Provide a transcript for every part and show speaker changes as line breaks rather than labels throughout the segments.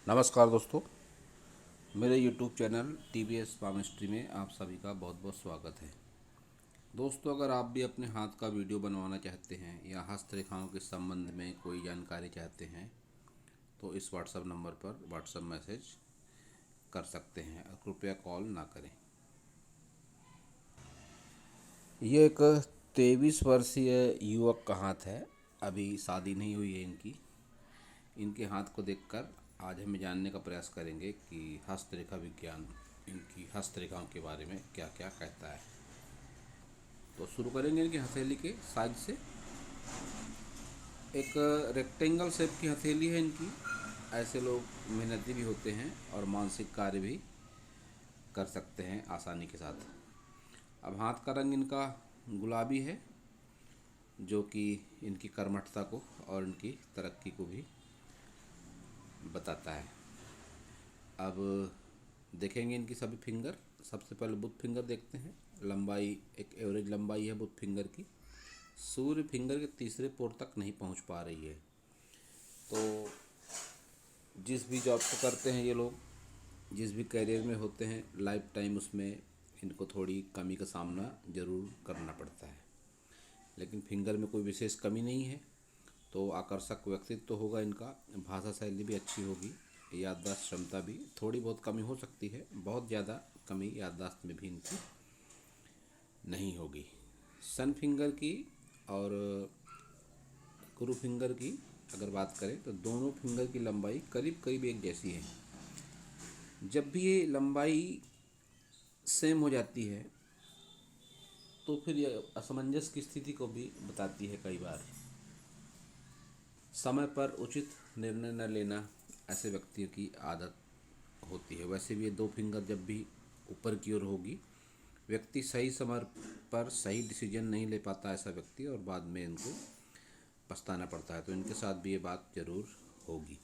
नमस्कार दोस्तों, मेरे YouTube चैनल TVS पामिस्ट्री में आप सभी का बहुत बहुत स्वागत है। दोस्तों, अगर आप भी अपने हाथ का वीडियो बनवाना चाहते हैं या हस्तरेखाओं के संबंध में कोई जानकारी चाहते हैं तो इस व्हाट्सएप नंबर पर व्हाट्सएप मैसेज कर सकते हैं और कृपया कॉल ना करें। ये एक 23 वर्षीय युवक का हाथ है। अभी शादी नहीं हुई है इनकी। इनके हाथ को देखकर आज हम जानने का प्रयास करेंगे कि हस्तरेखा विज्ञान इनकी हस्तरेखाओं के बारे में क्या क्या कहता है। तो शुरू करेंगे इनकी हथेली के साइज से। एक रेक्टेंगल शेप की हथेली है इनकी। ऐसे लोग मेहनती भी होते हैं और मानसिक कार्य भी कर सकते हैं आसानी के साथ। अब हाथ का रंग इनका गुलाबी है, जो कि इनकी कर्मठता को और इनकी तरक्की को भी बताता है। अब देखेंगे इनकी सभी फिंगर। सबसे पहले बुथ फिंगर देखते हैं। लंबाई एक एवरेज लंबाई है बुथ फिंगर की। सूर्य फिंगर के तीसरे पोर तक नहीं पहुंच पा रही है। तो जिस भी जॉब को करते हैं ये लोग, जिस भी करियर में होते हैं, लाइफ टाइम उसमें इनको थोड़ी कमी का सामना ज़रूर करना पड़ता है। लेकिन फिंगर में कोई विशेष कमी नहीं है। तो आकर्षक व्यक्तित्व तो होगा इनका, भाषा शैली भी अच्छी होगी, याददाश्त क्षमता भी थोड़ी बहुत कमी हो सकती है, बहुत ज़्यादा कमी याददाश्त में भी इनकी नहीं होगी। सन फिंगर की और गुरु फिंगर की अगर बात करें तो दोनों फिंगर की लंबाई करीब करीब एक जैसी है। जब भी ये लंबाई सेम हो जाती है तो फिर ये असमंजस की स्थिति को भी बताती है। कई बार समय पर उचित निर्णय न लेना ऐसे व्यक्तियों की आदत होती है। वैसे भी ये दो फिंगर जब भी ऊपर की ओर होगी, व्यक्ति सही समय पर सही डिसीजन नहीं ले पाता ऐसा व्यक्ति, और बाद में इनको पछताना पड़ता है। तो इनके साथ भी ये बात जरूर होगी।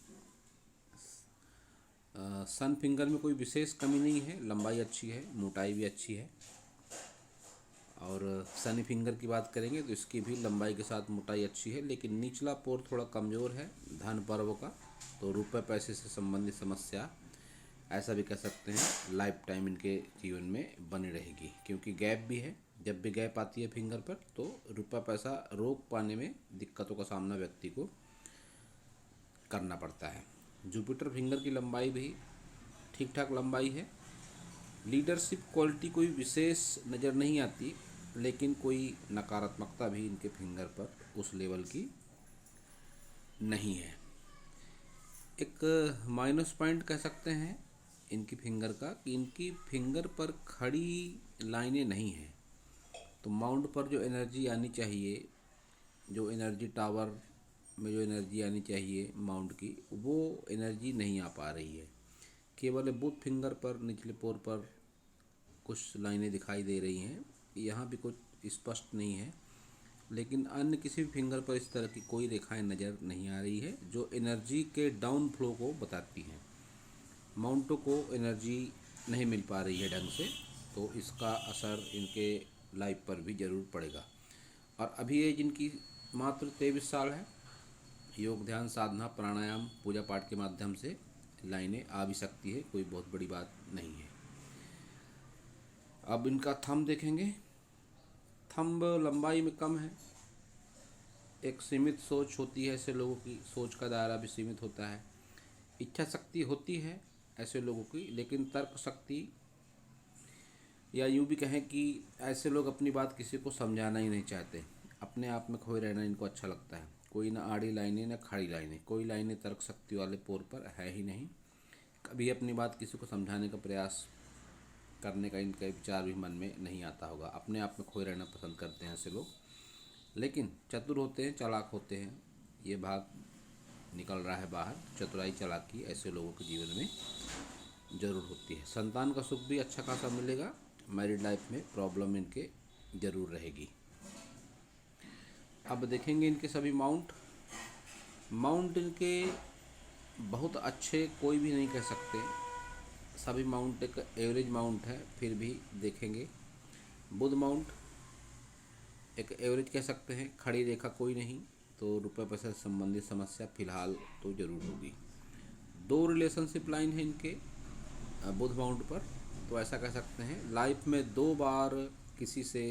सन फिंगर में कोई विशेष कमी नहीं है, लंबाई अच्छी है, मोटाई भी अच्छी है। और सनी फिंगर की बात करेंगे तो इसकी भी लंबाई के साथ मोटाई अच्छी है, लेकिन निचला पोर थोड़ा कमज़ोर है धन पर्व का। तो रुपए पैसे से संबंधित समस्या ऐसा भी कह सकते हैं लाइफ टाइम इनके जीवन में बनी रहेगी, क्योंकि गैप भी है। जब भी गैप आती है फिंगर पर तो रुपया पैसा रोक पाने में दिक्कतों का सामना व्यक्ति को करना पड़ता है। जुपिटर फिंगर की लंबाई भी ठीक ठाक लंबाई है। लीडरशिप क्वालिटी कोई विशेष नज़र नहीं आती, लेकिन कोई नकारात्मकता भी इनके फिंगर पर उस लेवल की नहीं है। एक माइनस पॉइंट कह सकते हैं इनकी फिंगर का कि इनकी फिंगर पर खड़ी लाइनें नहीं हैं। तो माउंट पर जो एनर्जी आनी चाहिए, जो एनर्जी टावर में जो एनर्जी आनी चाहिए माउंट की, वो एनर्जी नहीं आ पा रही है। केवल बूथ फिंगर पर निचले पोर पर कुछ लाइनें दिखाई दे रही हैं, यहाँ भी कुछ स्पष्ट नहीं है। लेकिन अन्य किसी भी फिंगर पर इस तरह की कोई रेखाएं नज़र नहीं आ रही है जो एनर्जी के डाउन फ्लो को बताती हैं। माउंटों को एनर्जी नहीं मिल पा रही है ढंग से, तो इसका असर इनके लाइफ पर भी ज़रूर पड़ेगा। और अभी एज इनकी मात्र 23 साल है। योग ध्यान साधना प्राणायाम पूजा पाठ के माध्यम से लाइनें आ भी सकती है, कोई बहुत बड़ी बात नहीं है। अब इनका थंब देखेंगे। थंब लंबाई में कम है। एक सीमित सोच होती है ऐसे लोगों की, सोच का दायरा भी सीमित होता है। इच्छा शक्ति होती है ऐसे लोगों की, लेकिन तर्क शक्ति, या यूँ भी कहें कि ऐसे लोग अपनी बात किसी को समझाना ही नहीं चाहते। अपने आप में खोए रहना इनको अच्छा लगता है। कोई ना आड़ी लाइनें ना खड़ी लाइनें, कोई लाइनें तर्क शक्ति वाले पोर पर है ही नहीं। कभी अपनी बात किसी को समझाने का प्रयास करने का इनका विचार भी मन में नहीं आता होगा। अपने आप में खोए रहना पसंद करते हैं ऐसे लोग, लेकिन चतुर होते हैं, चालाक होते हैं। ये भाग निकल रहा है बाहर। चतुराई चालाकी ऐसे लोगों के जीवन में ज़रूर होती है। संतान का सुख भी अच्छा खासा मिलेगा। मैरिड लाइफ में प्रॉब्लम इनके ज़रूर रहेगी। अब देखेंगे इनके सभी माउंट। माउंट इनके बहुत अच्छे कोई भी नहीं कह सकते। सभी माउंट एक एवरेज माउंट है। फिर भी देखेंगे बुध माउंट एक एवरेज कह सकते हैं, खड़ी रेखा कोई नहीं, तो रुपये पैसे से संबंधित समस्या फिलहाल तो ज़रूर होगी। दो रिलेशनशिप लाइन है इनके बुध माउंट पर। तो ऐसा कह सकते हैं लाइफ में 2 बार किसी से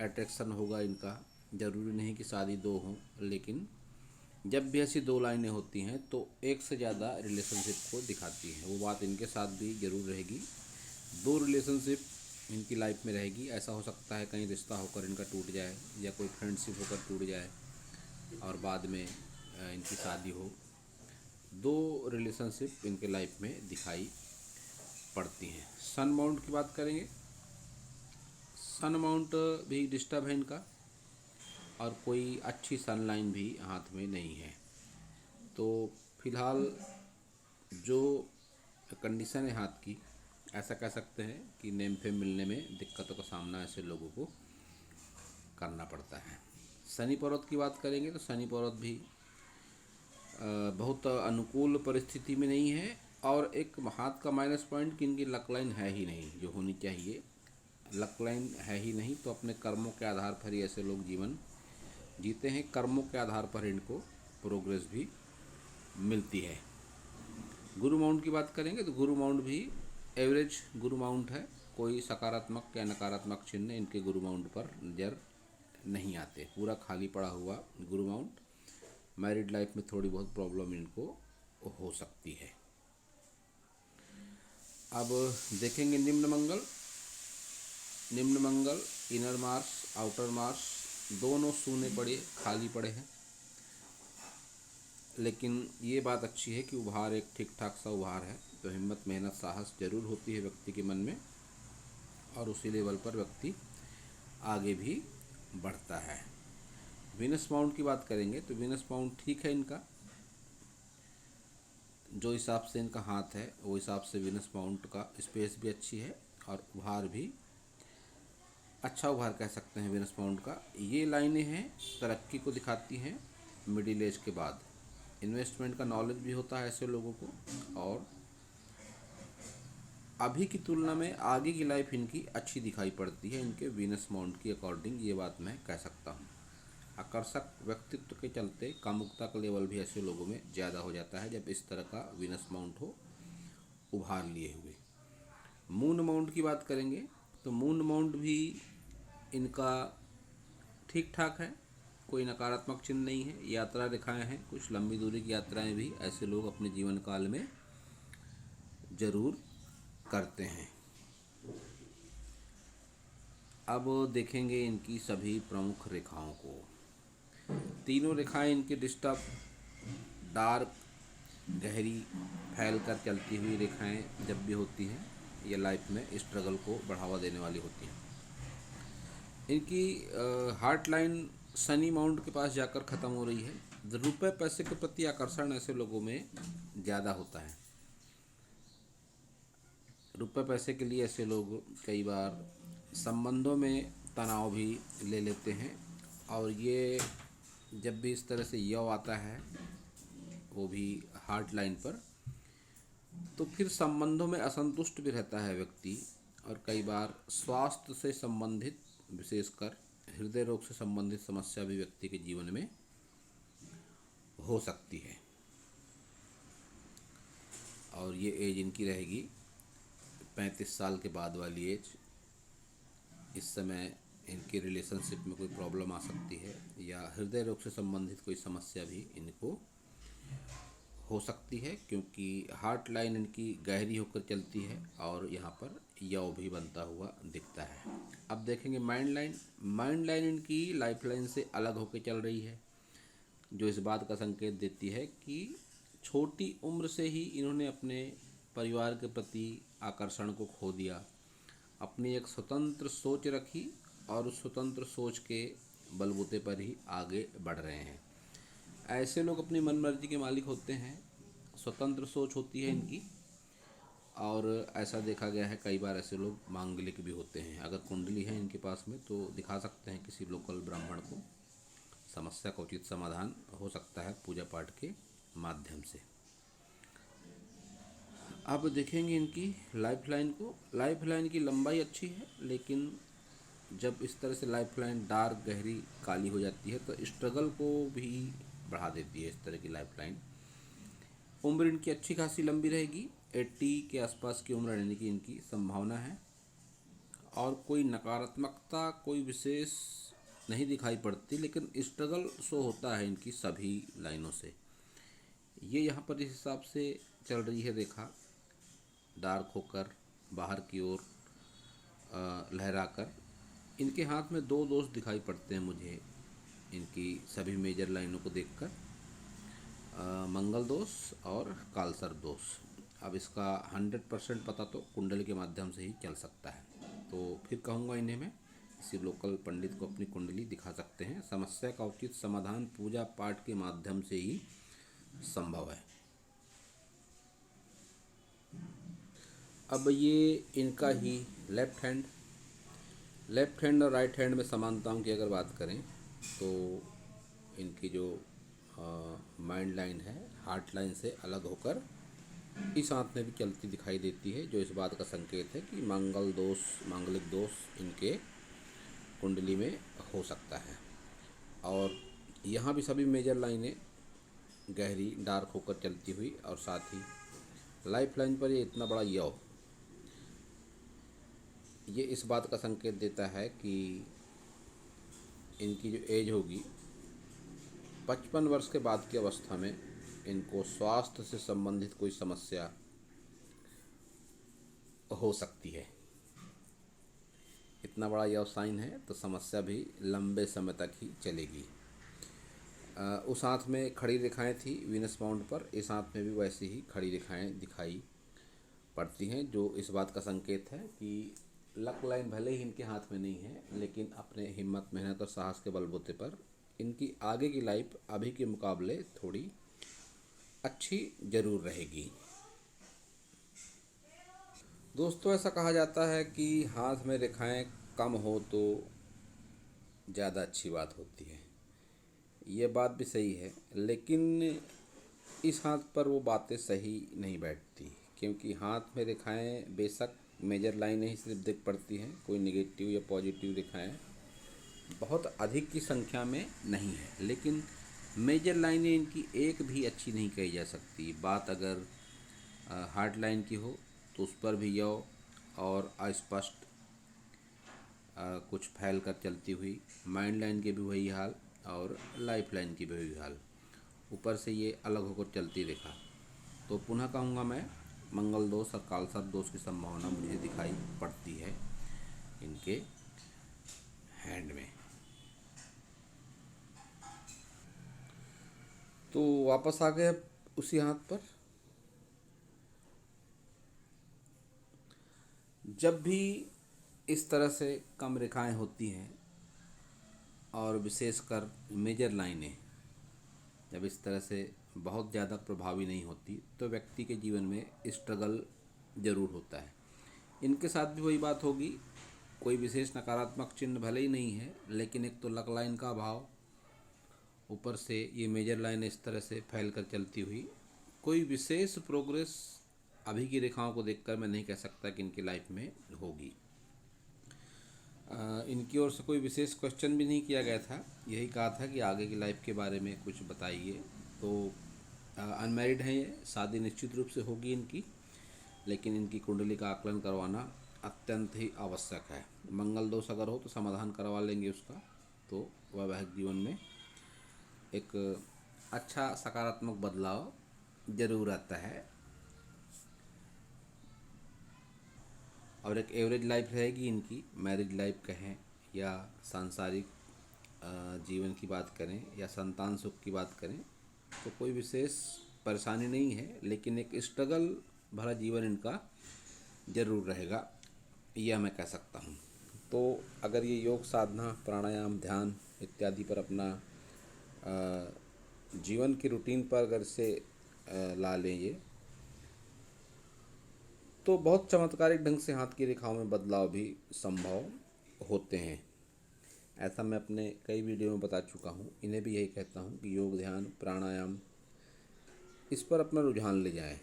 अट्रैक्शन होगा इनका। ज़रूरी नहीं कि शादी 2 हों, लेकिन जब भी ऐसी 2 लाइनें होती हैं तो एक से ज़्यादा रिलेशनशिप को दिखाती हैं। वो बात इनके साथ भी ज़रूर रहेगी। 2 रिलेशनशिप इनकी लाइफ में रहेगी। ऐसा हो सकता है कहीं रिश्ता होकर इनका टूट जाए या कोई फ्रेंडशिप होकर टूट जाए और बाद में इनकी शादी हो। 2 रिलेशनशिप इनके लाइफ में दिखाई पड़ती हैं। सन माउंट की बात करेंगे। सन माउंट भी डिस्टर्ब है इनका और कोई अच्छी सन लाइन भी हाथ में नहीं है। तो फिलहाल जो कंडीशन है हाथ की, ऐसा कह सकते हैं कि नेम फेम मिलने में दिक्कतों का सामना ऐसे लोगों को करना पड़ता है। शनि पर्वत की बात करेंगे तो शनि पर्वत भी बहुत अनुकूल परिस्थिति में नहीं है। और एक हाथ का माइनस पॉइंट कि इनकी लक लाइन है ही नहीं जो होनी चाहिए। लक लाइन है ही नहीं, तो अपने कर्मों के आधार पर ही ऐसे लोग जीवन जीते हैं। कर्मों के आधार पर इनको प्रोग्रेस भी मिलती है। गुरु माउंट की बात करेंगे तो गुरु माउंट भी एवरेज गुरु माउंट है। कोई सकारात्मक या नकारात्मक चिन्ह इनके गुरु माउंट पर नज़र नहीं आते। पूरा खाली पड़ा हुआ गुरु माउंट। मैरिड लाइफ में थोड़ी बहुत प्रॉब्लम इनको हो सकती है। अब देखेंगे निम्न मंगल। निम्न मंगल, इनर मार्स, आउटर मार्स दोनों सूने पड़े, खाली पड़े हैं। लेकिन ये बात अच्छी है कि उभार एक ठीक ठाक सा उभार है। तो हिम्मत, मेहनत, साहस जरूर होती है व्यक्ति के मन में और उसी लेवल पर व्यक्ति आगे भी बढ़ता है। वीनस माउंट की बात करेंगे तो वीनस माउंट ठीक है इनका। जो हिसाब से इनका हाथ है वो हिसाब से वीनस माउंट का स्पेस भी अच्छी है और उभार भी अच्छा उभार कह सकते हैं वीनस माउंट का। ये लाइनें हैं तरक्की को दिखाती हैं मिडिल एज के बाद। इन्वेस्टमेंट का नॉलेज भी होता है ऐसे लोगों को और अभी की तुलना में आगे की लाइफ इनकी अच्छी दिखाई पड़ती है इनके वीनस माउंट की अकॉर्डिंग। ये बात मैं कह सकता हूँ। आकर्षक व्यक्तित्व के चलते कामुकता का लेवल भी ऐसे लोगों में ज़्यादा हो जाता है जब इस तरह का वीनस माउंट हो उभार लिए हुए। मून माउंट की बात करेंगे तो मून माउंट भी इनका ठीक ठाक है। कोई नकारात्मक चिन्ह नहीं है। यात्रा रेखाएं हैं, कुछ लंबी दूरी की यात्राएं भी ऐसे लोग अपने जीवन काल में जरूर करते हैं। अब देखेंगे इनकी सभी प्रमुख रेखाओं को। तीनों रेखाएं इनके डिस्टर्ब, डार्क, गहरी, फैल कर चलती हुई रेखाएं जब भी होती हैं ये लाइफ में स्ट्रगल को बढ़ावा देने वाली होती हैं। इनकी हार्ट लाइन शनि माउंट के पास जाकर ख़त्म हो रही है। रुपए पैसे के प्रति आकर्षण ऐसे लोगों में ज़्यादा होता है। रुपए पैसे के लिए ऐसे लोग कई बार संबंधों में तनाव भी ले लेते हैं और ये जब भी इस तरह से यव आता है वो भी हार्ट लाइन पर, तो फिर संबंधों में असंतुष्ट भी रहता है व्यक्ति और कई बार स्वास्थ्य से संबंधित, विशेषकर हृदय रोग से संबंधित समस्या भी व्यक्ति के जीवन में हो सकती है। और ये एज इनकी रहेगी 35 साल के बाद वाली एज। इस समय इनके रिलेशनशिप में कोई प्रॉब्लम आ सकती है या हृदय रोग से संबंधित कोई समस्या भी इनको हो सकती है क्योंकि हार्ट लाइन इनकी गहरी होकर चलती है और यहाँ पर यव भी बनता हुआ दिखता है। अब देखेंगे माइंड लाइन। माइंड लाइन इनकी लाइफ लाइन से अलग होकर चल रही है जो इस बात का संकेत देती है कि छोटी उम्र से ही इन्होंने अपने परिवार के प्रति आकर्षण को खो दिया। अपनी एक स्वतंत्र सोच रखी और उस स्वतंत्र सोच के बलबूते पर ही आगे बढ़ रहे हैं। ऐसे लोग अपनी मनमर्जी के मालिक होते हैं। स्वतंत्र सोच होती है इनकी और ऐसा देखा गया है कई बार ऐसे लोग मांगलिक भी होते हैं। अगर कुंडली है इनके पास में तो दिखा सकते हैं किसी लोकल ब्राह्मण को। समस्या का उचित समाधान हो सकता है पूजा पाठ के माध्यम से। अब देखेंगे इनकी लाइफ लाइन को। लाइफ लाइन की लंबाई अच्छी है लेकिन जब इस तरह से लाइफ लाइन डार्क, गहरी, काली हो जाती है तो स्ट्रगल को भी बढ़ा देती है इस तरह की लाइफ लाइन। उम्र इनकी अच्छी खासी लंबी रहेगी, 80 के आसपास की उम्र रहने की इनकी संभावना है। और कोई नकारात्मकता कोई विशेष नहीं दिखाई पड़ती, लेकिन स्ट्रगल शो होता है इनकी सभी लाइनों से। ये यहाँ पर इस हिसाब से चल रही है रेखा, डार्क होकर बाहर की ओर लहराकर। इनके हाथ में दो दोस्त दिखाई पड़ते हैं मुझे इनकी सभी मेजर लाइनों को देखकर, मंगल दोष और कालसर्प दोष। अब इसका 100% पता तो कुंडली के माध्यम से ही चल सकता है। तो फिर कहूँगा इन्हें मैं किसी लोकल पंडित को अपनी कुंडली दिखा सकते हैं। समस्या का उचित समाधान पूजा पाठ के माध्यम से ही संभव है। अब ये इनका ही लेफ्ट हैंड और राइट हैंड में समानताओं की अगर बात करें तो इनकी जो माइंड लाइन है हार्ट लाइन से अलग होकर इस हाथ में भी चलती दिखाई देती है, जो इस बात का संकेत है कि मांगलिक दोष इनके कुंडली में हो सकता है। और यहाँ भी सभी मेजर लाइनें गहरी डार्क होकर चलती हुई, और साथ ही लाइफ लाइन पर ये इतना बड़ा यव, ये इस बात का संकेत देता है कि इनकी जो एज होगी 55 वर्ष के बाद की अवस्था में इनको स्वास्थ्य से संबंधित कोई समस्या हो सकती है। इतना बड़ा यह साइन है तो समस्या भी लंबे समय तक ही चलेगी। उस हाथ में खड़ी रेखाएं थी वीनस माउंट पर, इस हाथ में भी वैसी ही खड़ी रेखाएं दिखाई पड़ती हैं, जो इस बात का संकेत है कि लक लाइन भले ही इनके हाथ में नहीं है, लेकिन अपने हिम्मत मेहनत और साहस के बलबूते पर इनकी आगे की लाइफ अभी के मुकाबले थोड़ी अच्छी जरूर रहेगी। दोस्तों, ऐसा कहा जाता है कि हाथ में रेखाएं कम हो तो ज़्यादा अच्छी बात होती है। ये बात भी सही है, लेकिन इस हाथ पर वो बातें सही नहीं बैठती, क्योंकि हाथ में रेखाएं बेशक मेजर लाइनें ही सिर्फ दिख पड़ती हैं, कोई नेगेटिव या पॉजिटिव रेखाएं बहुत अधिक की संख्या में नहीं है, लेकिन मेजर लाइनें इनकी एक भी अच्छी नहीं कही जा सकती। बात अगर हार्ट लाइन की हो तो उस पर भी यव और अस्पष्ट कुछ फैल कर चलती हुई, माइंड लाइन की भी वही हाल और लाइफ लाइन की भी वही हाल, ऊपर से ये अलग होकर चलती रेखा। तो पुनः कहूँगा मैं, मंगल दोष और कालसर्प दोष की संभावना मुझे दिखाई पड़ती है इनके हैंड में। तो वापस आ गए उसी हाथ पर। जब भी इस तरह से कम रेखाएं होती हैं और विशेषकर मेजर लाइनें जब इस तरह से बहुत ज़्यादा प्रभावी नहीं होती, तो व्यक्ति के जीवन में स्ट्रगल ज़रूर होता है। इनके साथ भी वही बात होगी, कोई विशेष नकारात्मक चिन्ह भले ही नहीं है, लेकिन एक तो लक लाइन का अभाव, ऊपर से ये मेजर लाइन इस तरह से फैल कर चलती हुई, कोई विशेष प्रोग्रेस अभी की रेखाओं को देखकर मैं नहीं कह सकता कि इनकी लाइफ में होगी। इनकी ओर से कोई विशेष क्वेश्चन भी नहीं किया गया था, यही कहा था कि आगे की लाइफ के बारे में कुछ बताइए। तो अनमैरिड हैं ये, शादी निश्चित रूप से होगी इनकी, लेकिन इनकी कुंडली का आकलन करवाना अत्यंत ही आवश्यक है। मंगल दोष अगर हो तो समाधान करवा लेंगे उसका, तो वैवाहिक जीवन में एक अच्छा सकारात्मक बदलाव जरूर आता है और एक एवरेज लाइफ रहेगी इनकी। मैरिज लाइफ कहें या सांसारिक जीवन की बात करें या संतान सुख की बात करें, तो कोई विशेष परेशानी नहीं है, लेकिन एक स्ट्रगल भरा जीवन इनका ज़रूर रहेगा, यह मैं कह सकता हूँ। तो अगर ये योग साधना, प्राणायाम, ध्यान इत्यादि पर अपना जीवन की रूटीन पर अगर इसे ला लें ये, तो बहुत चमत्कारिक ढंग से हाथ की रेखाओं में बदलाव भी संभव होते हैं। ऐसा मैं अपने कई वीडियो में बता चुका हूँ। इन्हें भी यही कहता हूँ कि योग, ध्यान, प्राणायाम इस पर अपना रुझान ले जाएं,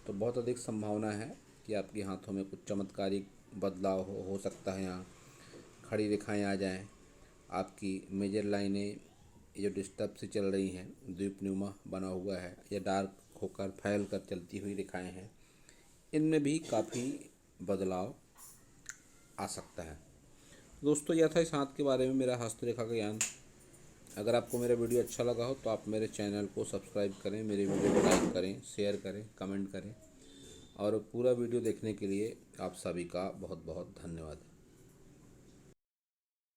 तो बहुत अधिक संभावना है कि आपके हाथों में कुछ चमत्कारिक बदलाव हो सकता है। यहाँ खड़ी रेखाएं आ जाएं, आपकी मेजर लाइनें जो डिस्टर्ब से चल रही हैं, द्वीपनुमा बना हुआ है या डार्क होकर फैल कर चलती हुई रेखाएं हैं, इनमें भी काफ़ी बदलाव आ सकता है। दोस्तों, यह था इस हाथ के बारे में मेरा हस्तरेखा का ज्ञान। अगर आपको मेरा वीडियो अच्छा लगा हो तो आप मेरे चैनल को सब्सक्राइब करें, मेरे वीडियो को लाइक करें, शेयर करें, कमेंट करें, और पूरा वीडियो देखने के लिए आप सभी का बहुत बहुत धन्यवाद।